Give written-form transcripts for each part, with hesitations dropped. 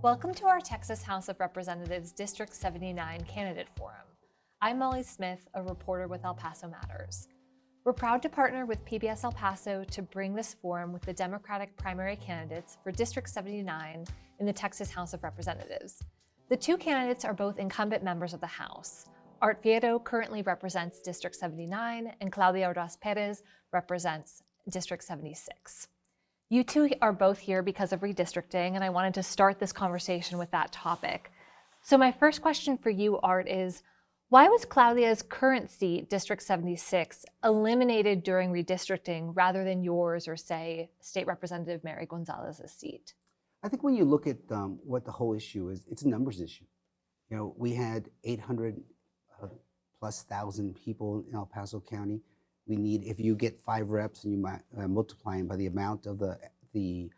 Welcome to our Texas House of Representatives District 79 Candidate Forum. I'm Molly Smith, a reporter with El Paso Matters. We're proud to partner with PBS El Paso to bring this forum with the Democratic primary candidates for District 79 in the Texas House of Representatives. The two candidates are both incumbent members of the House. Art Fierro currently represents District 79, and Claudia Ordaz Perez represents District 76. You two are both here because of redistricting, and I wanted to start this conversation with that topic. So my first question for you, Art, is why was Claudia's current seat, District 76, eliminated during redistricting rather than yours or, say, State Representative Mary Gonzalez's seat? I think when you look at what the whole issue is, it's a numbers issue. You know, we had 800 plus thousand people in El Paso County. We need, if you get 5 reps and you might multiply them by the amount of the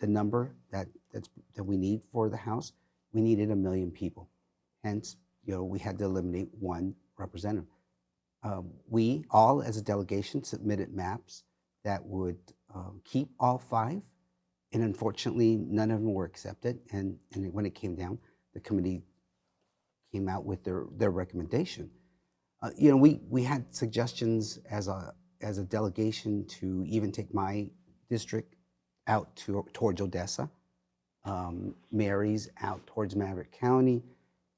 number that we need for the House, we needed 1 million people. Hence, you know, we had to eliminate 1 representative. We all, as a delegation, submitted maps that would keep all 5, and unfortunately, none of them were accepted. And when it came down, the committee came out with their recommendation. You know, we had suggestions as a delegation to even take my district out towards Odessa, Mary's out towards Maverick County,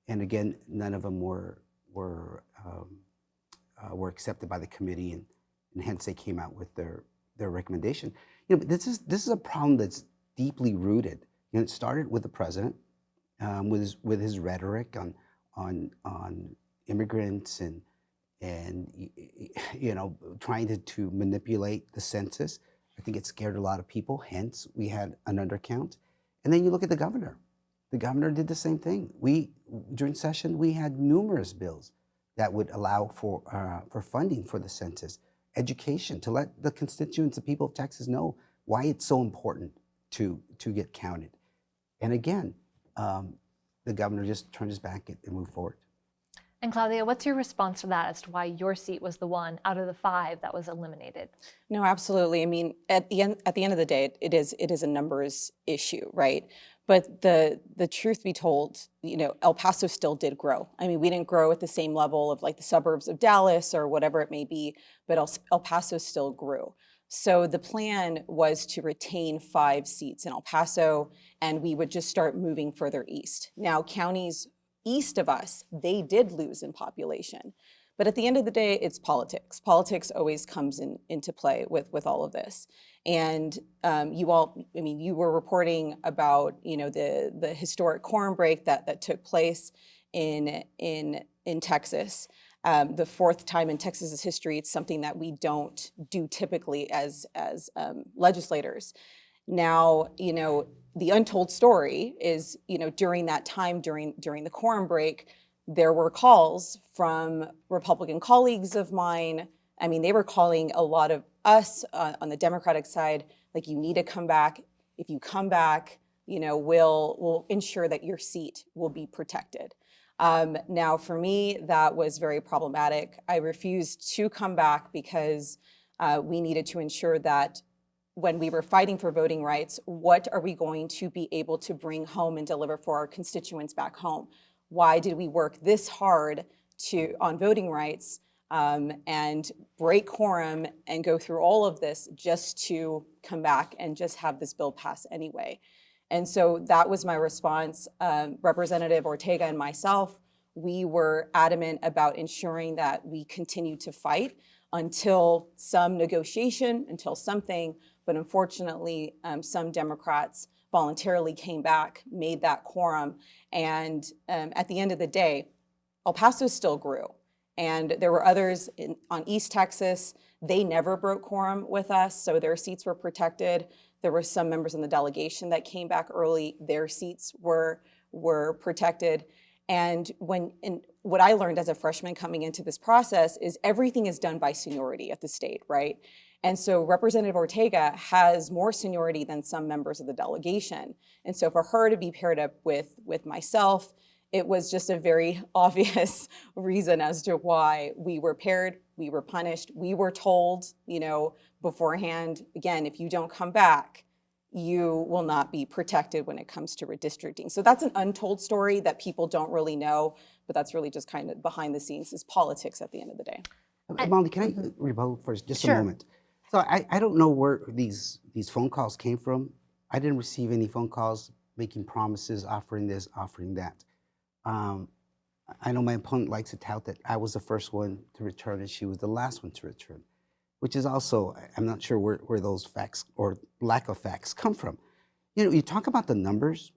and again, none of them were accepted by the committee, and hence they came out with their recommendation. You know, this is a problem that's deeply rooted. You know, it started with the president, with his rhetoric on immigrants and you know, trying to manipulate the census. I think it scared a lot of people, hence we had an undercount. And then you look at the governor. The governor did the same thing. During session, we had numerous bills that would allow for funding for the census, education, to let the constituents, the people of Texas know why it's so important to get counted. And again, the governor just turned his back and moved forward. And Claudia, what's your response to that as to why your seat was the one out of the 5 that was eliminated? No, absolutely. I mean, at the end of the day, it is a numbers issue, right? But the truth be told, you know, El Paso still did grow. I mean, we didn't grow at the same level of like the suburbs of Dallas or whatever it may be, but El Paso still grew. So the plan was to retain 5 seats in El Paso, and we would just start moving further east. Now, counties east of us, they did lose in population. But at the end of the day, it's politics. Politics always comes into play with all of this. And you were reporting about, you know, the historic quorum break that took place in Texas. The 4th time in Texas's history. It's something that we don't do typically as legislators. Now, you know, the untold story is, you know, during that time, during the quorum break, there were calls from Republican colleagues of mine. I mean, they were calling a lot of us on the Democratic side, like, you need to come back. If you come back, you know, we'll ensure that your seat will be protected. Now, for me, that was very problematic. I refused to come back because we needed to ensure that when we were fighting for voting rights, what are we going to be able to bring home and deliver for our constituents back home? Why did we work this hard on voting rights and break quorum and go through all of this just to come back and just have this bill pass anyway? And so that was my response. Representative Ortega and myself, we were adamant about ensuring that we continue to fight until some negotiation, until something. But unfortunately, some Democrats voluntarily came back, made that quorum. And at the end of the day, El Paso still grew. And there were others on East Texas. They never broke quorum with us, so their seats were protected. There were some members in the delegation that came back early. Their seats were protected. And what I learned as a freshman coming into this process is everything is done by seniority at the state, right? And so Representative Ortega has more seniority than some members of the delegation. And so for her to be paired up with myself, it was just a very obvious reason as to why we were paired, we were punished, we were told, you know, beforehand, again, if you don't come back, you will not be protected when it comes to redistricting. So that's an untold story that people don't really know, but that's really just kind of behind the scenes is politics at the end of the day. Molly, can I rebuttal for just Sure. a moment? So I don't know where these phone calls came from. I didn't receive any phone calls making promises, offering this, offering that. I know my opponent likes to tout that I was the first one to return and she was the last one to return, which is also, I'm not sure where those facts or lack of facts come from. You know, you talk about the numbers.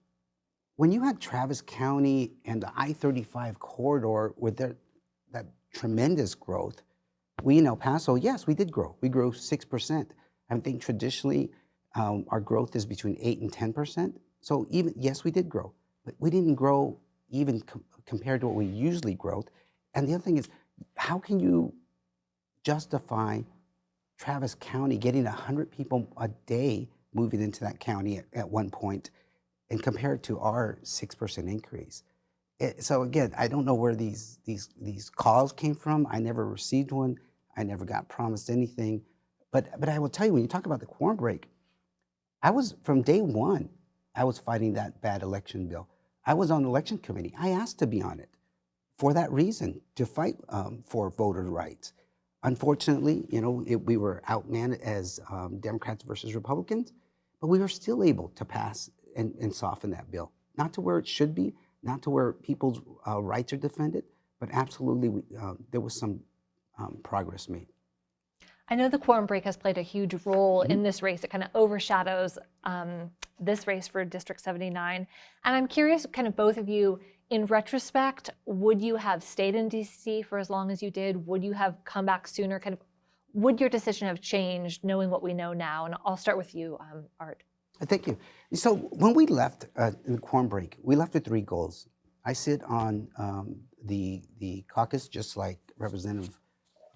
When you had Travis County and the I-35 corridor with that tremendous growth, we in El Paso, yes, we did grow. We grew 6%. I think traditionally our growth is between 8 and 10%. So even, yes, we did grow, but we didn't grow even compared to what we usually grow. And the other thing is, how can you justify Travis County getting 100 people a day moving into that county at one point and compare it to our 6% increase? So again, I don't know where these calls came from. I never received one. I never got promised anything. But I will tell you, when you talk about the quorum break, I was, from day one, I was fighting that bad election bill. I was on the election committee. I asked to be on it for that reason, to fight for voter rights. Unfortunately, you know, we were outmanned as Democrats versus Republicans, but we were still able to pass and soften that bill. Not to where it should be, not to where people's rights are defended, but absolutely there was some progress made. I know the quorum break has played a huge role in this race. It kind of overshadows this race for District 79. And I'm curious, kind of both of you, in retrospect, would you have stayed in DC for as long as you did? Would you have come back sooner? Kind of, would your decision have changed knowing what we know now? And I'll start with you, Art. Thank you. So when we left in the quorum break, we left with 3 goals. I sit on the caucus just like Representative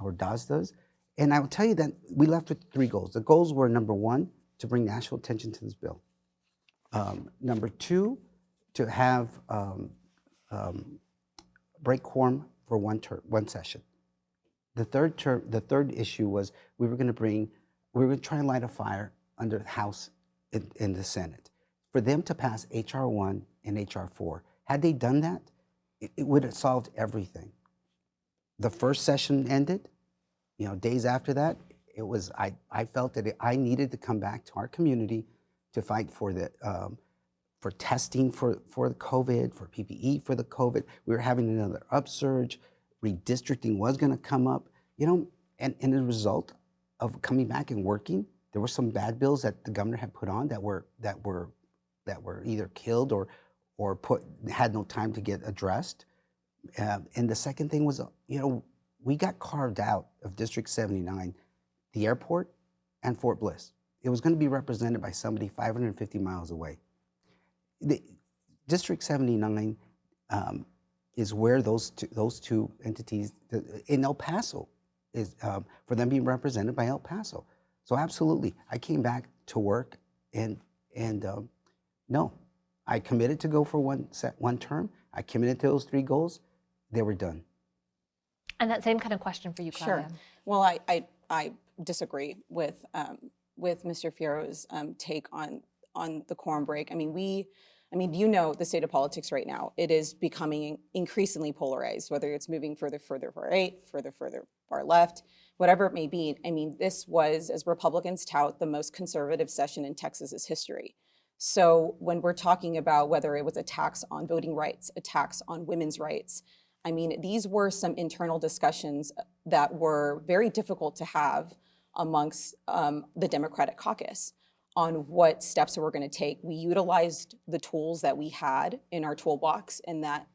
Ordaz does. And I will tell you that we left with 3 goals. The goals were, number 1, to bring national attention to this bill. Number 2, to have break quorum for one session. The third issue was we were going to try and light a fire under the House in the Senate for them to pass H.R. 1 and H.R. 4. Had they done that, it would have solved everything. The first session ended. You know, days after that, it was I felt that I needed to come back to our community to fight for the for testing for the COVID, for PPE for the COVID. We were having another upsurge. Redistricting was going to come up. You know, and as a result of coming back and working, there were some bad bills that the governor had put on that were either killed or had no time to get addressed. And the second thing was, you know, we got carved out of District 79, the airport and Fort Bliss. It was going to be represented by somebody 550 miles away. District 79 is where those two entities in El Paso is for them being represented by El Paso. So absolutely, I came back to work and no, I committed to go for one term. I committed to those 3 goals. They were done. And that same kind of question for you, Claudia. Sure. Well, I disagree with Mr. Fierro's take on the quorum break. I mean, you know the state of politics right now. It is becoming increasingly polarized, whether it's moving further right, further far left, whatever it may be. I mean, this was, as Republicans tout, the most conservative session in Texas's history. So when we're talking about whether it was attacks on voting rights, attacks on women's rights, I mean, these were some internal discussions that were very difficult to have amongst the Democratic caucus on what steps we're going to take. We utilized the tools that we had in our toolbox, and that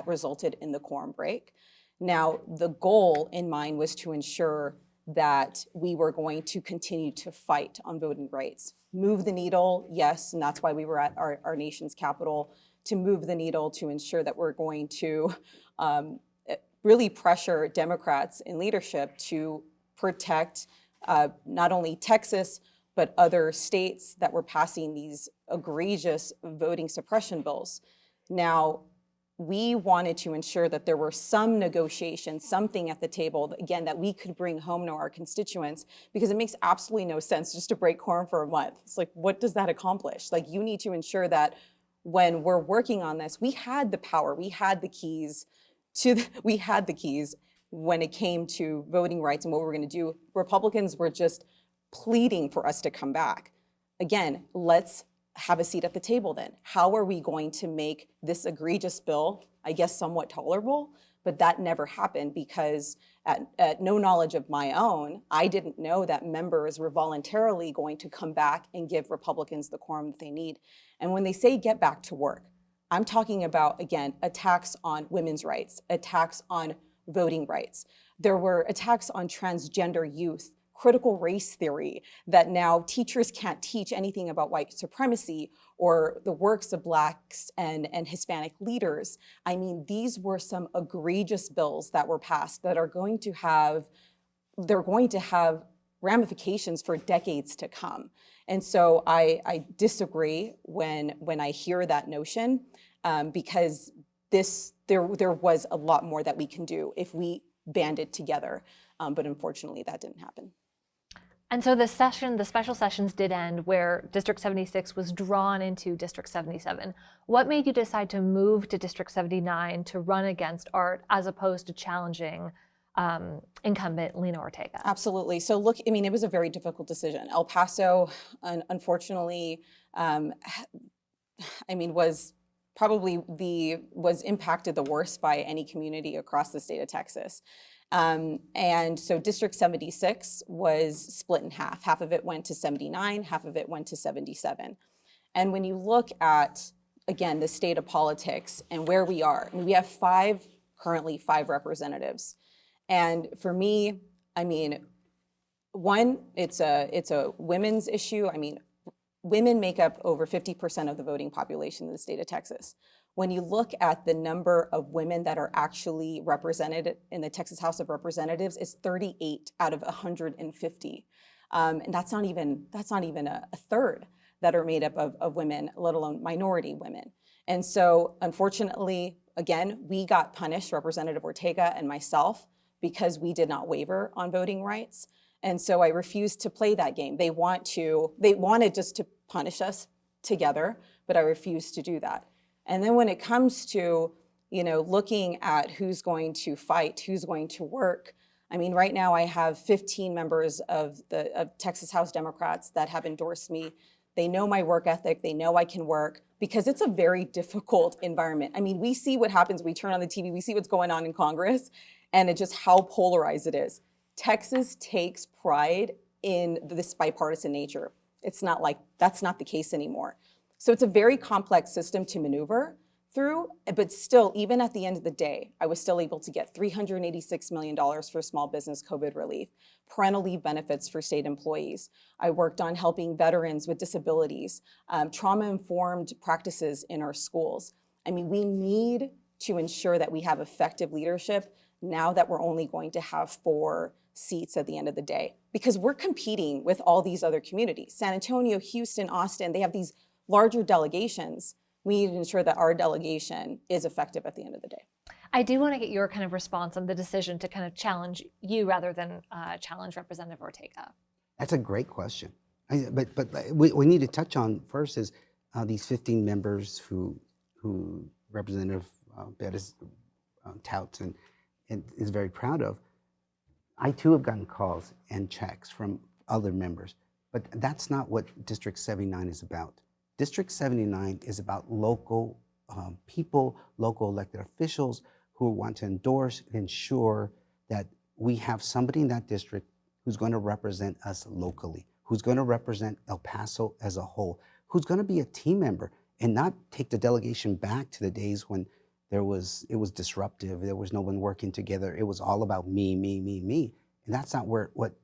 resulted in the quorum break. Now, the goal in mind was to ensure that we were going to continue to fight on voting rights. Move the needle, yes, and that's why we were at our nation's capital, to move the needle to ensure that we're going to really pressure Democrats in leadership to protect not only Texas, but other states that were passing these egregious voting suppression bills. Now, we wanted to ensure that there were some negotiation, something at the table, again, that we could bring home to our constituents, because it makes absolutely no sense just to break quorum for a month. It's like, what does that accomplish? Like, you need to ensure that when we're working on this, we had the power, we had the keys when it came to voting rights and what we were going to do. Republicans were just pleading for us to come back. Again, let's have a seat at the table then. How are we going to make this egregious bill, I guess, somewhat tolerable? But that never happened because at no knowledge of my own, I didn't know that members were voluntarily going to come back and give Republicans the quorum that they need. And when they say get back to work, I'm talking about, again, attacks on women's rights, attacks on voting rights. There were attacks on transgender youth, critical race theory, that now teachers can't teach anything about white supremacy or the works of Blacks and Hispanic leaders. I mean, these were some egregious bills that were passed that are going to have ramifications for decades to come. And so I disagree when I hear that notion, because there was a lot more that we can do if we banded together, but unfortunately that didn't happen. And so the special sessions did end where District 76 was drawn into District 77. What made you decide to move to District 79 to run against Art as opposed to challenging incumbent Lena Ortega? Absolutely. So look, I mean, it was a very difficult decision. El Paso, unfortunately, was impacted the worst by any community across the state of Texas. And so District 76 was split in half. Half of it went to 79, half of it went to 77. And when you look at, again, the state of politics and where we are, I mean, we have currently five representatives. And for me, I mean, one, it's a women's issue. I mean, women make up over 50% of the voting population in the state of Texas. When you look at the number of women that are actually represented in the Texas House of Representatives, it's 38 out of 150. And that's not even a third that are made up of women, let alone minority women. And so unfortunately, again, we got punished, Representative Ortega and myself, because we did not waver on voting rights. And so I refused to play that game. They wanted just to punish us together, but I refused to do that. And then when it comes to, looking at who's going to fight, who's going to work, I mean, right now I have 15 members of Texas House Democrats that have endorsed me. They know my work ethic, they know I can work, because it's a very difficult environment. I mean, we see what happens, we turn on the TV, we see what's going on in Congress, and it's just how polarized it is. Texas takes pride in this bipartisan nature. It's not like, that's not the case anymore. So it's a very complex system to maneuver through, but still, even at the end of the day, I was still able to get $386 million for small business COVID relief, parental leave benefits for state employees. I worked on helping veterans with disabilities, trauma-informed practices in our schools. I mean, we need to ensure that we have effective leadership now that we're only going to have 4 seats at the end of the day, because we're competing with all these other communities. San Antonio, Houston, Austin, they have these larger delegations. We need to ensure that our delegation is effective at the end of the day. I do want to get your kind of response on the decision to kind of challenge you rather than challenge Representative Ortega. That's a great question. But we need to touch on first is these 15 members who Representative Perez touts and is very proud of. I too have gotten calls and checks from other members, but that's not what District 79 is about. District 79 is about local people, local elected officials who want to endorse and ensure that we have somebody in that district who's going to represent us locally, who's going to represent El Paso as a whole, who's going to be a team member and not take the delegation back to the days when it was disruptive, there was no one working together, it was all about me. And that's not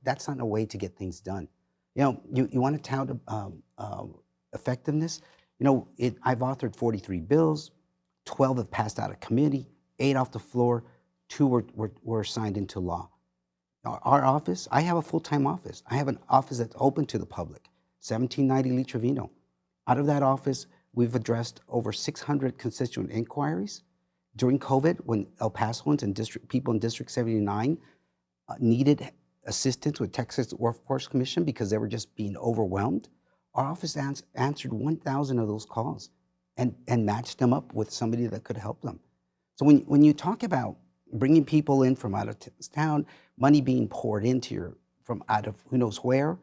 that's not a way to get things done. You want to tout effectiveness? I've authored 43 bills, 12 have passed out of committee, 8 off the floor, 2 were signed into law. Our office, I have a full-time office. I have an office that's open to the public, 1790 Lee Trevino. Out of that office, we've addressed over 600 constituent inquiries, During COVID, when El Pasoans and people in District 79 needed assistance with Texas Workforce Commission because they were just being overwhelmed, our office answered 1,000 of those calls and matched them up with somebody that could help them. So when you talk about bringing people in from out of town, money being poured into from out of who knows where,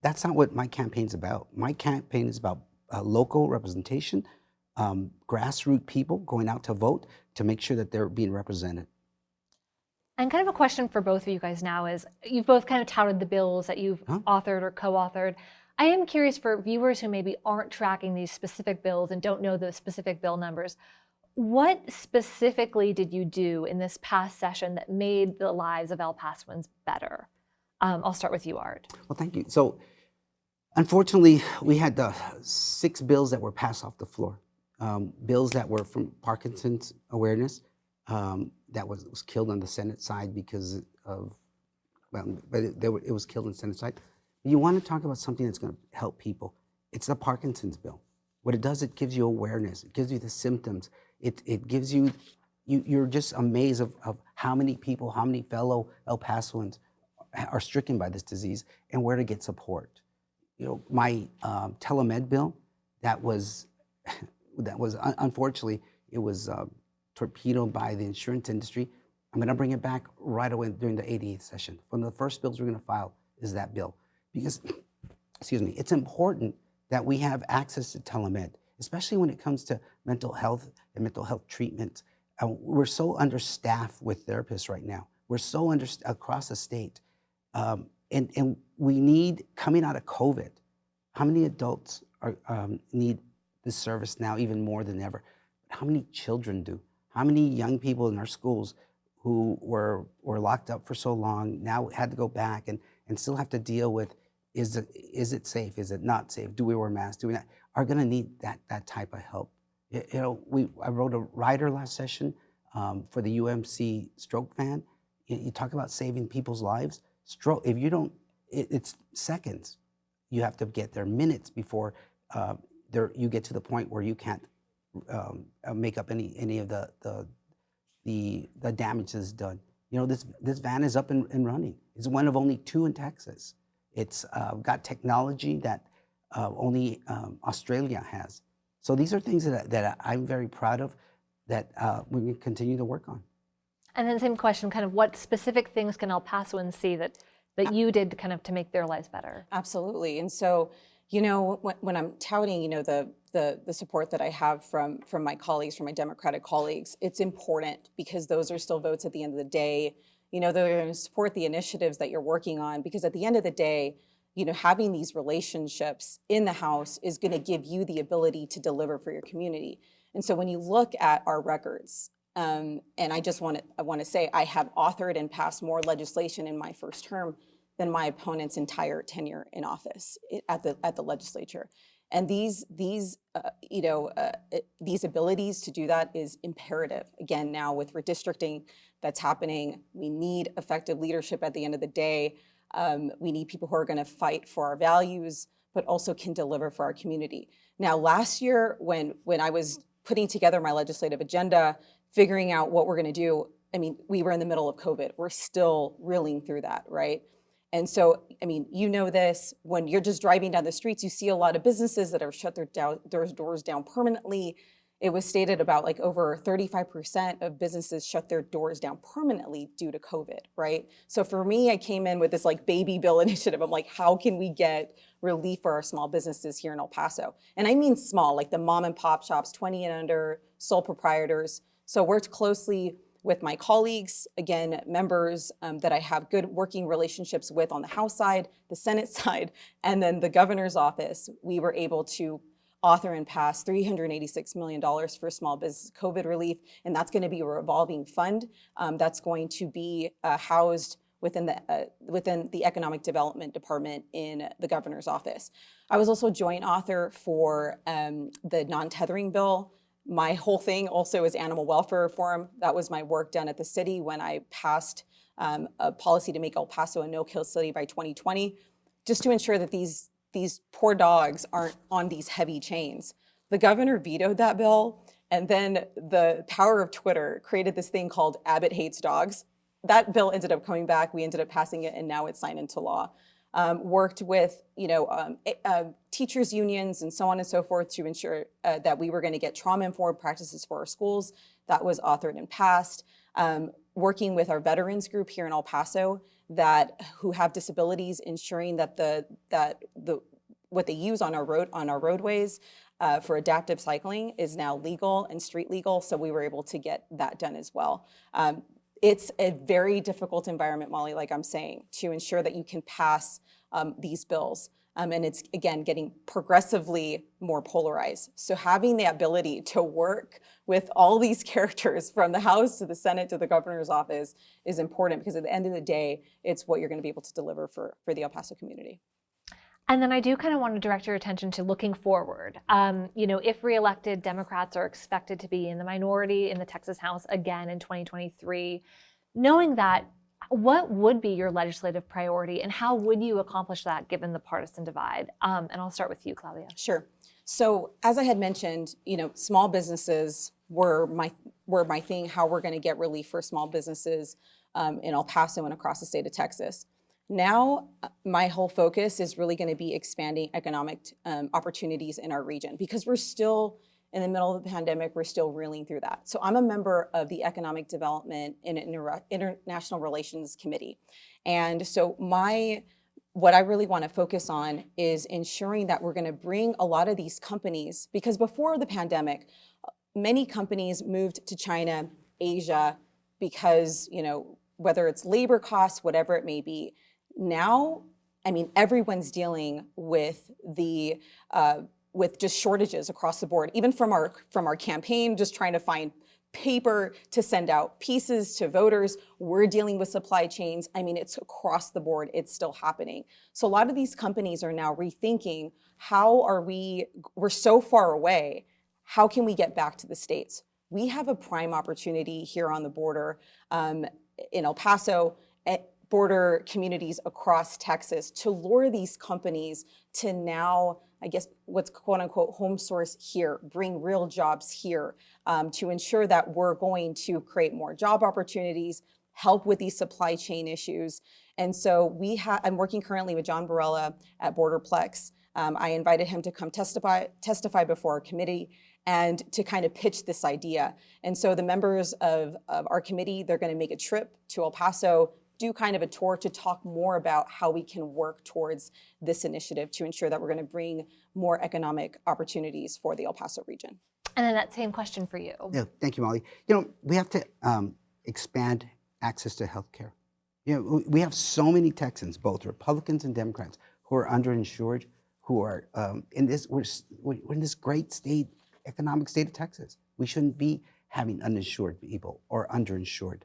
that's not what my campaign's about. My campaign is about local representation, grassroots people going out to vote to make sure that they're being represented. And kind of a question for both of you guys now is, you've both kind of touted the bills that you've authored or co-authored. I am curious for viewers who maybe aren't tracking these specific bills and don't know the specific bill numbers, what specifically did you do in this past session that made the lives of El Pasoans better? I'll start with you, Art. Well, thank you. So unfortunately, we had 6 bills that were passed off the floor. Bills that were from Parkinson's awareness, that was killed on the Senate side because of, well, but it was killed on the Senate side. You want to talk about something that's going to help people. It's the Parkinson's bill. What it does, it gives you awareness. It gives you the symptoms. It gives you, you're just amazed of how many people, how many fellow El Pasoans are stricken by this disease and where to get support. You know, my telemed bill, that was unfortunately, it was torpedoed by the insurance industry. I'm going to bring it back right away during the 88th session. One of the first bills we're going to file is that bill because, excuse me, it's important that we have access to telemed, especially when it comes to mental health and mental health treatment. We're so understaffed with therapists right now. We're so across the state. And we need, coming out of COVID, how many adults need this service now even more than ever? How many children do? How many young people in our schools who were locked up for so long now had to go back and still have to deal with, is it safe? Is it not safe? Do we wear masks? Do we not? Are going to need that type of help. You know, I wrote a rider last session for the UMC stroke van. You talk about saving people's lives. Stroke, if you don't, it's seconds. You have to get there minutes before you get to the point where you can't make up any of the damage that's done. You know, this van is up and running. It's one of only 2 in Texas. It's got technology that only Australia has. So these are things that I'm very proud of that we can continue to work on. And then same question, kind of what specific things can El Pasoans see that you did kind of to make their lives better? Absolutely. And so, you know, when I'm touting, you know, the support that I have from my colleagues, from my Democratic colleagues, it's important because those are still votes at the end of the day. You know, they're going to support the initiatives that you're working on because at the end of the day, you know, having these relationships in the House is going to give you the ability to deliver for your community. And so when you look at our records, and I want to say I have authored and passed more legislation in my first term than my opponent's entire tenure in office at the legislature. And these abilities to do that is imperative. Again, now with redistricting that's happening, we need effective leadership at the end of the day. We need people who are going to fight for our values, but also can deliver for our community. Now, last year, when I was putting together my legislative agenda, figuring out what we're going to do, I mean, we were in the middle of COVID. We're still reeling through that, right? And so, I mean, you know this, when you're just driving down the streets, you see a lot of businesses that have shut their doors down permanently. It was stated about like over 35% of businesses shut their doors down permanently due to COVID, right? So for me, I came in with this like baby bill initiative. I'm like, how can we get relief for our small businesses here in El Paso? And I mean small, like the mom and pop shops, 20 and under, sole proprietors. So worked closely with my colleagues, again, members that I have good working relationships with on the House side, the Senate side, and then the governor's office. We were able to author and pass $386 million for small business COVID relief, and that's going to be a revolving fund that's going to be housed within the Economic Development Department in the governor's office. I was also joint author for the non-tethering bill. My whole thing also is animal welfare reform. That was my work done at the city when I passed a policy to make El Paso a no-kill city by 2020, just to ensure that these poor dogs aren't on these heavy chains. The governor vetoed that bill, And then the power of Twitter created this thing called Abbott Hates Dogs. That bill ended up coming back. We ended up passing it, and now it's signed into law. Worked with teachers unions and so on and so forth to ensure that we were going to get trauma-informed practices for our schools. That was authored and passed. Working with our veterans group here in El Paso who have disabilities, ensuring that what they use on our roadways for adaptive cycling is now legal and street legal. So we were able to get that done as well. It's a very difficult environment, Molly, like I'm saying, to ensure that you can pass these bills. And it's, again, getting progressively more polarized. So having the ability to work with all these characters from the House to the Senate to the governor's office is important, because at the end of the day, it's what you're going to be able to deliver for the El Paso community. And then I do kind of want to direct your attention to looking forward. If reelected, Democrats are expected to be in the minority in the Texas House again in 2023. Knowing that, what would be your legislative priority, and how would you accomplish that given the partisan divide? And I'll start with you, Claudia. Sure. So as I had mentioned, small businesses were my thing, how we're going to get relief for small businesses in El Paso and across the state of Texas. Now, my whole focus is really going to be expanding economic opportunities in our region, because we're still in the middle of the pandemic. We're still reeling through that. So I'm a member of the Economic Development and International Relations Committee. And so what I really want to focus on is ensuring that we're going to bring a lot of these companies, because before the pandemic, many companies moved to China, Asia, because, whether it's labor costs, whatever it may be. Now, everyone's dealing with with just shortages across the board, even from our campaign, just trying to find paper to send out pieces to voters. We're dealing with supply chains. It's across the board. It's still happening. So a lot of these companies are now rethinking, we're so far away, how can we get back to the States? We have a prime opportunity here on the border in El Paso, border communities across Texas, to lure these companies to now, what's quote unquote home source here, bring real jobs here, to ensure that we're going to create more job opportunities, help with these supply chain issues. And so I'm working currently with John Barella at Borderplex. I invited him to come testify before our committee and to kind of pitch this idea. And so the members of our committee, they're going to make a trip to El Paso, do kind of a tour to talk more about how we can work towards this initiative to ensure that we're going to bring more economic opportunities for the El Paso region. And then that same question for you. Yeah, thank you, Molly. We have to expand access to health care. We have so many Texans, both Republicans and Democrats, who are underinsured, who are we're in this great state, economic state of Texas. We shouldn't be having uninsured people or underinsured.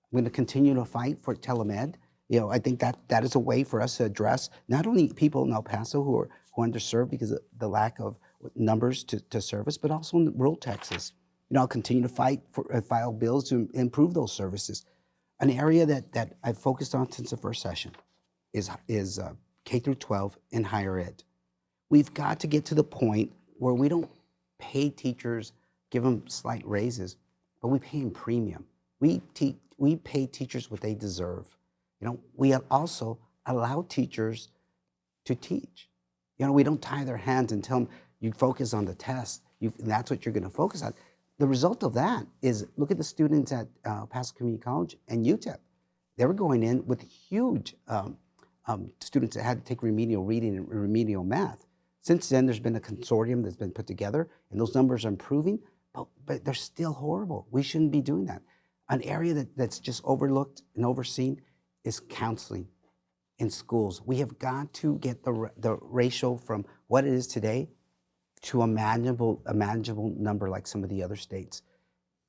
I'm going to continue to fight for telemed. I think that is a way for us to address not only people in El Paso who are underserved because of the lack of numbers to service, but also in rural Texas. I'll continue to fight for file bills to improve those services. An area that I've focused on since the first session is K through 12 and higher ed. We've got to get to the point where we don't pay teachers, give them slight raises, but we pay them premium. We pay teachers what they deserve. We also allow teachers to teach. We don't tie their hands and tell them, you focus on the test, and that's what you're going to focus on. The result of that is, look at the students at Paso Community College and UTEP. They were going in with huge students that had to take remedial reading and remedial math. Since then, there's been a consortium that's been put together, and those numbers are improving, but they're still horrible. We shouldn't be doing that. An area that's just overlooked and overseen is counseling in schools. We have got to get the ratio from what it is today to a manageable number like some of the other states.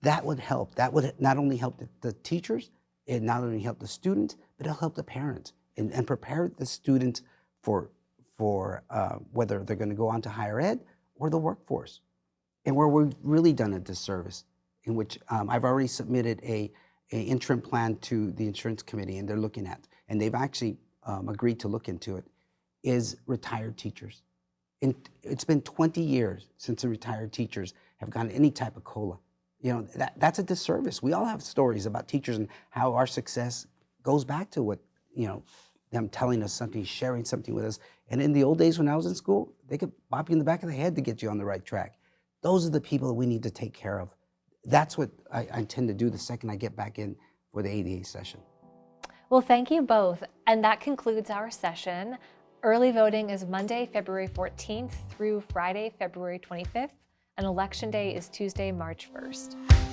That would help. That would not only help the teachers, it not only help the students, but it'll help the parents and prepare the students for whether they're going to go on to higher ed or the workforce. And where we've really done a disservice, in which I've already submitted a interim plan to the insurance committee, and they're looking at, and they've actually agreed to look into it, is retired teachers. And it's been 20 years since the retired teachers have gotten any type of COLA. You know, that's a disservice. We all have stories about teachers and how our success goes back to what, you know, them telling us something, sharing something with us. And in the old days when I was in school, they could bop you in the back of the head to get you on the right track. Those are the people that we need to take care of. That's what I intend to do the second I get back in for the ADA session. Well, thank you both. And that concludes our session. Early voting is Monday, February 14th through Friday, February 25th, and Election Day is Tuesday, March 1st.